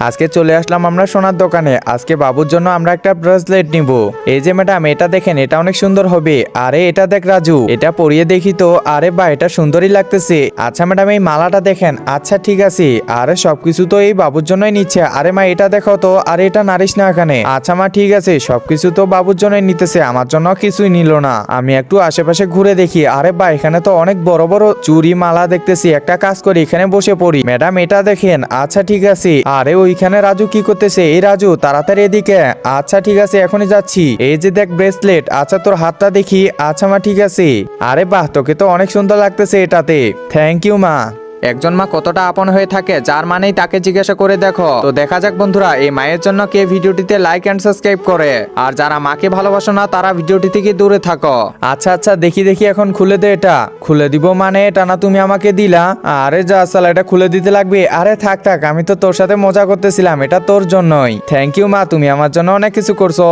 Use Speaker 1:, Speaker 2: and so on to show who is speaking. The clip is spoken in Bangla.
Speaker 1: আজকে চলে আসলাম আমরা সোনার দোকানে। আজকে বাবুর জন্য আমরা একটা ব্রেসলেট নিব। এই যে ম্যাডাম, এটা দেখেন, এটা অনেক সুন্দর হবে। আরে এটা দেখ রাজু, এটা পরিয়ে দেখি তো। আরে বা, এটা সুন্দরই লাগতেছে। আচ্ছা ম্যাডাম, এই মালাটা দেখেন। আচ্ছা ঠিক আছে। আরে সবকিছু তো এই বাবুর জন্যই নিচ্ছে। আরে মা, এটা দেখো তো। আরে এটা নারিস না এখানে। আচ্ছা মা ঠিক আছে, সবকিছু তো বাবুর জন্যই নিতেছে, আমার জন্য কিছুই নিল না। আমি একটু আশেপাশে ঘুরে দেখি। আরে বা, এখানে তো অনেক বড় বড় চুড়ি মালা দেখতেছি। একটা কাজ করি, এখানে বসে পড়ি। ম্যাডাম এটা দেখেন। আচ্ছা ঠিক আছে। আরে ওইখানে রাজু কি করতেছে? এই রাজু, তাড়াতাড়ি এদিকে। আচ্ছা ঠিক আছে, এখনই যাচ্ছি। এই যে দেখ ব্রেসলেট। আচ্ছা তোর হাতটা দেখি। আচ্ছা মা ঠিক আছে। আরে বাহ, তোকে তো অনেক সুন্দর লাগতেছে এটাতে। থ্যাংক ইউ মা। একজন মা কতটা আপন হয়ে থাকে, যার মানেই তাকে জিজ্ঞাসা করে দেখো। তো দেখা যাক বন্ধুরা, এই মায়ের জন্য কে ভিডিওটিতে লাইক এন্ড সাবস্ক্রাইব করে। আর যারা মাকে ভালোবাসো না, তারা ভিডিওটি থেকে দূরে থাকো। আচ্ছা আচ্ছা, দেখি দেখি, এখন খুলে দে। এটা খুলে দিব মানে? এটা না তুমি আমাকে দিলা। আরে যা সালা, এটা খুলে দিতে লাগবে। আরে থাক থাক, আমি তো তোর সাথে মজা করতেছিলাম, এটা তোর জন্যই। থ্যাংক ইউ মা, তুমি আমার জন্য অনেক কিছু করছো।